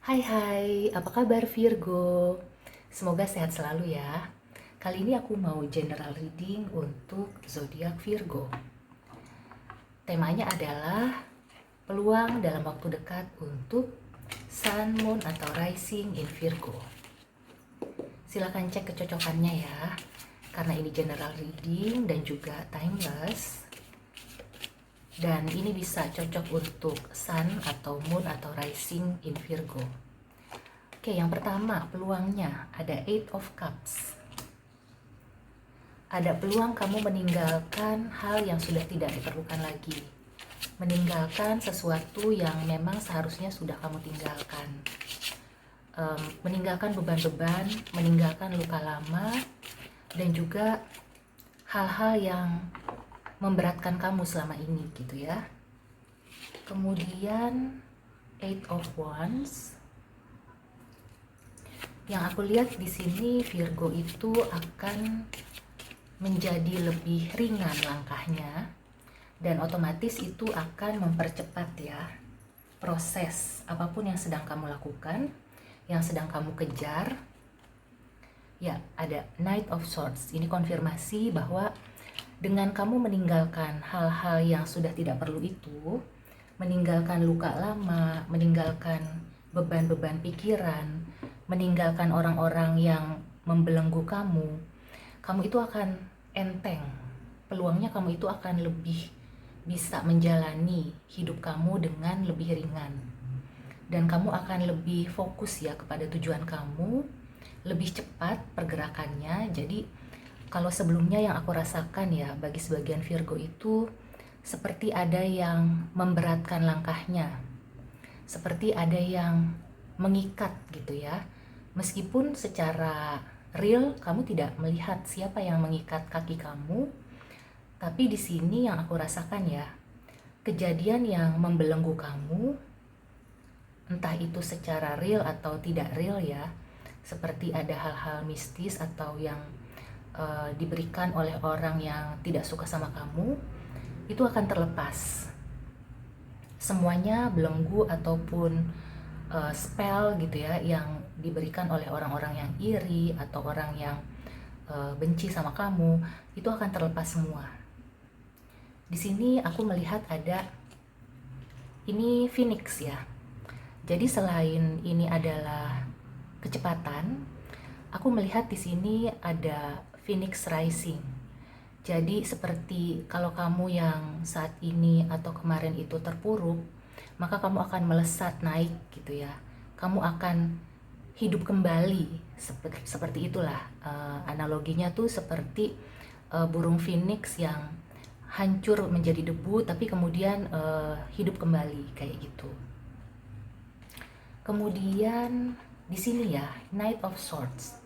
Hai hai, apa kabar Virgo? Semoga sehat selalu ya. Kali ini aku mau general reading untuk zodiak Virgo. Temanya adalah peluang dalam waktu dekat untuk Sun, Moon, atau Rising in Virgo. Silahkan cek kecocokannya ya, karena ini general reading dan juga timeless. Dan ini bisa cocok untuk Sun atau Moon atau Rising in Virgo. Oke, yang pertama peluangnya ada Eight of Cups. Ada peluang kamu meninggalkan hal yang sudah tidak diperlukan lagi. Meninggalkan sesuatu yang memang seharusnya sudah kamu tinggalkan. Meninggalkan beban-beban, meninggalkan luka lama, dan juga hal-hal yang memberatkan kamu selama ini gitu ya. Kemudian Eight of Wands. Yang aku lihat di sini Virgo itu akan menjadi lebih ringan langkahnya dan otomatis itu akan mempercepat ya proses apapun yang sedang kamu lakukan, yang sedang kamu kejar. Ya, ada Knight of Swords. Ini konfirmasi bahwa dengan kamu meninggalkan hal-hal yang sudah tidak perlu itu, meninggalkan luka lama, meninggalkan beban-beban pikiran, meninggalkan orang-orang yang membelenggu kamu, kamu itu akan enteng. Peluangnya kamu itu akan lebih bisa menjalani hidup kamu dengan lebih ringan. Dan kamu akan lebih fokus ya kepada tujuan kamu, lebih cepat pergerakannya. Jadi kalau sebelumnya yang aku rasakan ya bagi sebagian Virgo itu seperti ada yang memberatkan langkahnya, seperti ada yang mengikat gitu ya. Meskipun secara real kamu tidak melihat siapa yang mengikat kaki kamu, tapi di sini yang aku rasakan ya, kejadian yang membelenggu kamu, entah itu secara real atau tidak real ya, seperti ada hal-hal mistis atau yang diberikan oleh orang yang tidak suka sama kamu, itu akan terlepas. Semuanya belenggu ataupun spell gitu ya yang diberikan oleh orang-orang yang iri atau orang yang benci sama kamu, itu akan terlepas semua. Di sini aku melihat ada ini Phoenix ya. Jadi selain ini adalah kecepatan, aku melihat di sini ada Phoenix Rising. Jadi seperti kalau kamu yang saat ini atau kemarin itu terpuruk, maka kamu akan melesat naik gitu ya. Kamu akan hidup kembali, seperti itulah analoginya tuh seperti burung phoenix yang hancur menjadi debu tapi kemudian hidup kembali kayak gitu. Kemudian di sini ya Knight of Swords.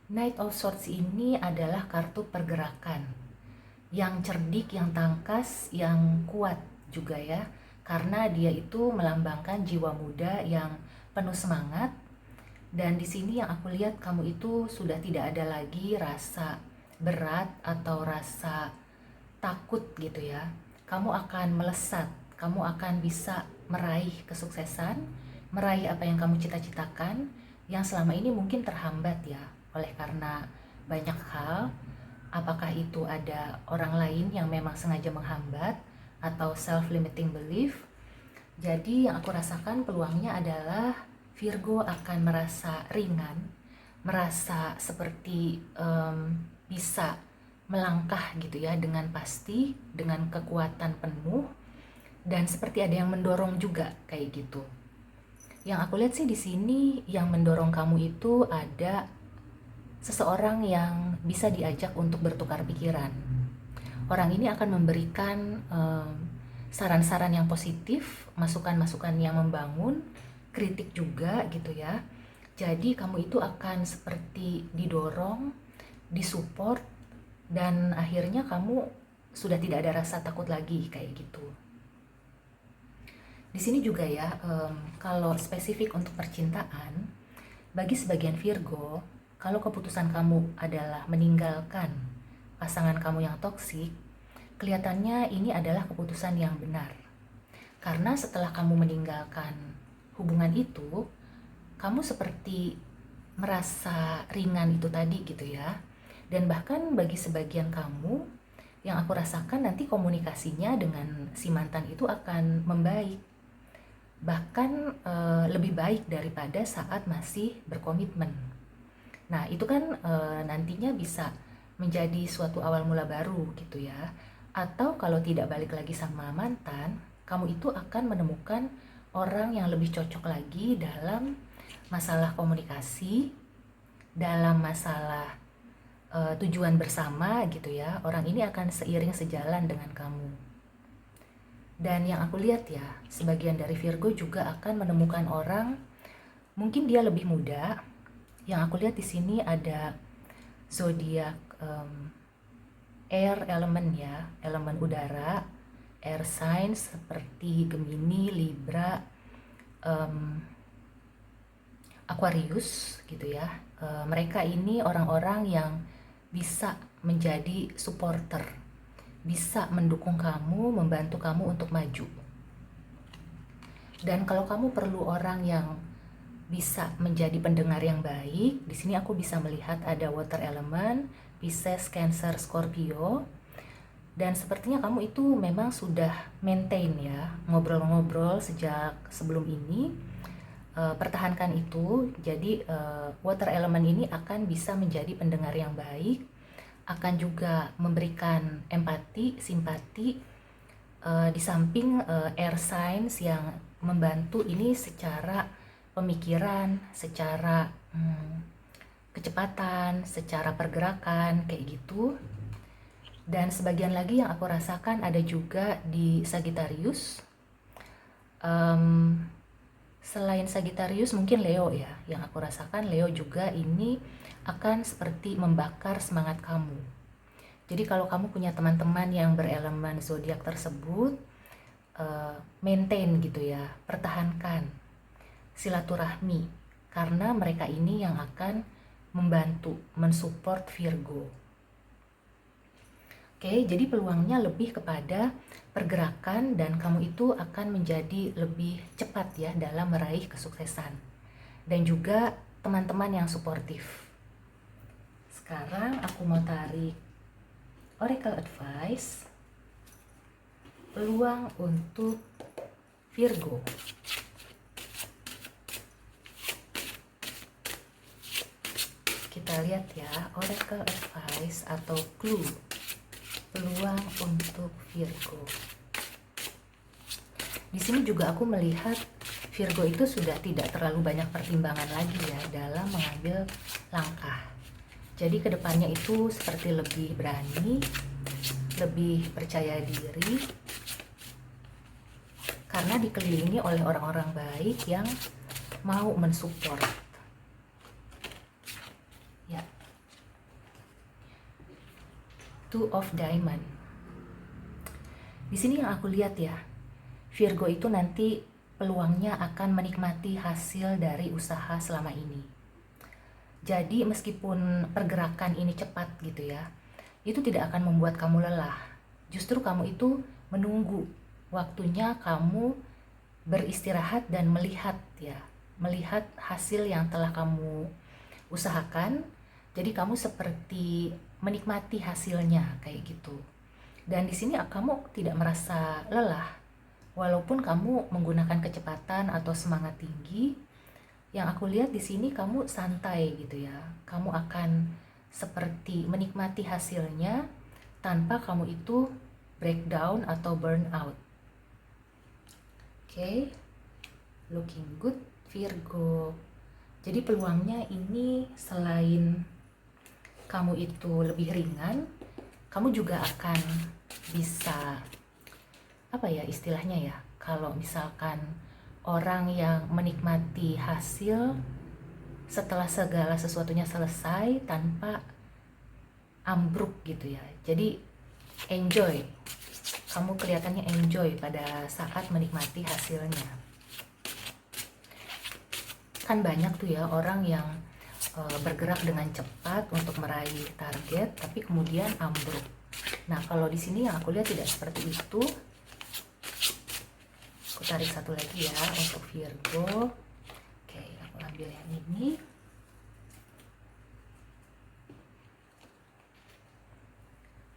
Knight of Swords ini adalah kartu pergerakan yang cerdik, yang tangkas, yang kuat juga ya, karena dia itu melambangkan jiwa muda yang penuh semangat. Dan di sini yang aku lihat kamu itu sudah tidak ada lagi rasa berat atau rasa takut gitu ya. Kamu akan melesat, kamu akan bisa meraih kesuksesan, meraih apa yang kamu cita-citakan yang selama ini mungkin terhambat ya oleh karena banyak hal. Apakah itu ada orang lain yang memang sengaja menghambat atau self-limiting belief. Jadi yang aku rasakan peluangnya adalah Virgo akan merasa ringan, merasa seperti bisa melangkah gitu ya dengan pasti, dengan kekuatan penuh, dan seperti ada yang mendorong juga kayak gitu. Yang aku lihat sih di sini yang mendorong kamu itu ada seseorang yang bisa diajak untuk bertukar pikiran. Orang ini akan memberikan saran-saran yang positif, masukan-masukan yang membangun, kritik juga gitu ya. Jadi kamu itu akan seperti didorong, disupport, dan akhirnya kamu sudah tidak ada rasa takut lagi kayak gitu. Di sini juga ya, kalau spesifik untuk percintaan, bagi sebagian Virgo, kalau keputusan kamu adalah meninggalkan pasangan kamu yang toksik, kelihatannya ini adalah keputusan yang benar. Karena setelah kamu meninggalkan hubungan itu, kamu seperti merasa ringan itu tadi gitu ya. Dan bahkan bagi sebagian kamu, yang aku rasakan nanti komunikasinya dengan si mantan itu akan membaik. Bahkan lebih baik daripada saat masih berkomitmen. Nah itu kan nantinya bisa menjadi suatu awal mula baru gitu ya. Atau kalau tidak balik lagi sama mantan, kamu itu akan menemukan orang yang lebih cocok lagi dalam masalah komunikasi, dalam masalah tujuan bersama gitu ya. Orang ini akan seiring sejalan dengan kamu. Dan yang aku lihat ya, sebagian dari Virgo juga akan menemukan orang, mungkin dia lebih muda. Yang aku lihat di sini ada zodiak air element ya, elemen udara, air sign seperti Gemini, Libra, Aquarius gitu ya. Mereka ini orang-orang yang bisa menjadi supporter, bisa mendukung kamu, membantu kamu untuk maju. Dan kalau kamu perlu orang yang bisa menjadi pendengar yang baik, di sini aku bisa melihat ada water element, Pisces, Cancer, Scorpio. Dan sepertinya kamu itu memang sudah maintain ya, ngobrol-ngobrol sejak sebelum ini. Pertahankan itu. Jadi water element ini akan bisa menjadi pendengar yang baik, akan juga memberikan empati, simpati, di samping air signs yang membantu ini secara pemikiran, secara kecepatan, secara pergerakan kayak gitu. Dan sebagian lagi yang aku rasakan ada juga di Sagittarius. Selain Sagittarius mungkin Leo ya, yang aku rasakan Leo juga ini akan seperti membakar semangat kamu. Jadi kalau kamu punya teman-teman yang berelemen zodiak tersebut, maintain gitu ya, pertahankan silaturahmi, karena mereka ini yang akan membantu, mensupport Virgo. Oke, jadi peluangnya lebih kepada pergerakan dan kamu itu akan menjadi lebih cepat ya dalam meraih kesuksesan. Dan juga teman-teman yang suportif. Sekarang aku mau tarik Oracle Advice, peluang untuk Virgo. Kita lihat ya, Oracle Advice atau clue, peluang untuk Virgo. Di sini juga aku melihat Virgo itu sudah tidak terlalu banyak pertimbangan lagi ya dalam mengambil langkah. Jadi kedepannya itu seperti lebih berani, lebih percaya diri, karena dikelilingi oleh orang-orang baik yang mau mensupport. Ya. Two of Diamond. Di sini yang aku lihat ya, Virgo itu nanti peluangnya akan menikmati hasil dari usaha selama ini. Jadi meskipun pergerakan ini cepat gitu ya, itu tidak akan membuat kamu lelah. Justru kamu itu menunggu waktunya kamu beristirahat dan melihat ya, melihat hasil yang telah kamu usahakan. Jadi kamu seperti menikmati hasilnya kayak gitu. Dan di sini kamu tidak merasa lelah, walaupun kamu menggunakan kecepatan atau semangat tinggi. Yang aku lihat di sini kamu santai gitu ya. Kamu akan seperti menikmati hasilnya tanpa kamu itu breakdown atau burn out. Oke. Looking good Virgo. Jadi peluangnya ini selain kamu itu lebih ringan, kamu juga akan bisa apa ya istilahnya ya, kalau misalkan orang yang menikmati hasil setelah segala sesuatunya selesai tanpa ambruk gitu ya. Jadi enjoy, kamu kelihatannya enjoy pada saat menikmati hasilnya. Kan banyak tuh ya orang yang bergerak dengan cepat untuk meraih target tapi kemudian ambruk. Nah, kalau di sini yang aku lihat tidak seperti itu. Aku tarik satu lagi ya untuk Virgo. Oke, aku ambil yang ini.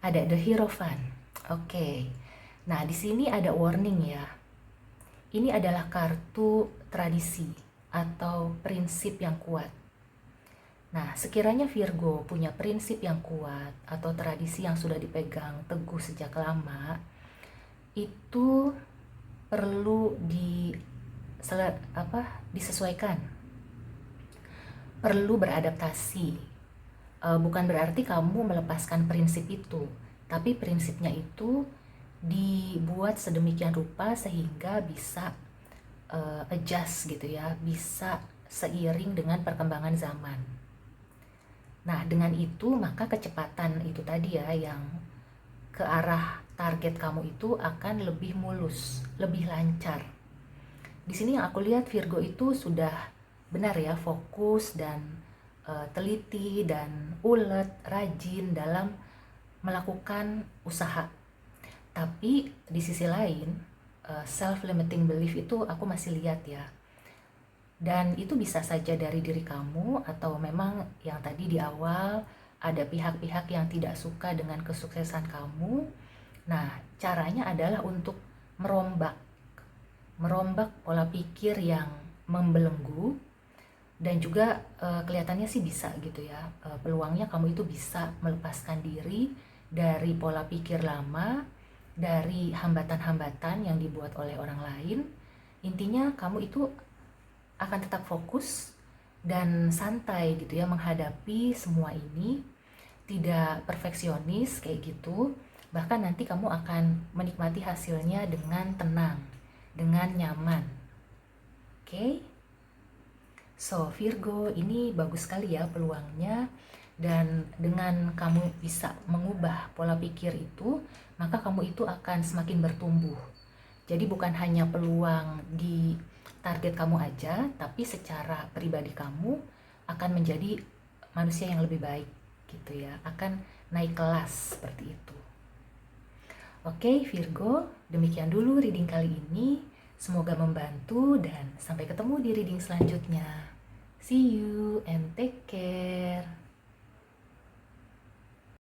Ada The Hierophant. Oke. Nah, di sini ada warning ya. Ini adalah kartu tradisi atau prinsip yang kuat. Nah, sekiranya Virgo punya prinsip yang kuat atau tradisi yang sudah dipegang teguh sejak lama, itu perlu disesuaikan, perlu beradaptasi. Bukan berarti kamu melepaskan prinsip itu, tapi prinsipnya itu dibuat sedemikian rupa sehingga bisa adjust gitu ya, bisa seiring dengan perkembangan zaman. Nah, dengan itu maka kecepatan itu tadi ya yang ke arah target kamu itu akan lebih mulus, lebih lancar. Di sini yang aku lihat Virgo itu sudah benar ya, fokus dan teliti dan ulet, rajin dalam melakukan usaha. Tapi di sisi lain, self-limiting belief itu aku masih lihat ya. Dan itu bisa saja dari diri kamu atau memang yang tadi di awal ada pihak-pihak yang tidak suka dengan kesuksesan kamu. Nah, caranya adalah untuk merombak pola pikir yang membelenggu. Dan juga kelihatannya sih bisa gitu ya, peluangnya kamu itu bisa melepaskan diri dari pola pikir lama, dari hambatan-hambatan yang dibuat oleh orang lain. Intinya kamu itu akan tetap fokus dan santai gitu ya menghadapi semua ini, tidak perfeksionis kayak gitu. Bahkan nanti kamu akan menikmati hasilnya dengan tenang, dengan nyaman. Oke? So, Virgo, ini bagus sekali ya peluangnya, dan dengan kamu bisa mengubah pola pikir itu, maka kamu itu akan semakin bertumbuh. Jadi bukan hanya peluang di target kamu aja, tapi secara pribadi kamu akan menjadi manusia yang lebih baik gitu ya, akan naik kelas seperti itu. Oke, Virgo, demikian dulu reading kali ini. Semoga membantu dan sampai ketemu di reading selanjutnya. See you and take care.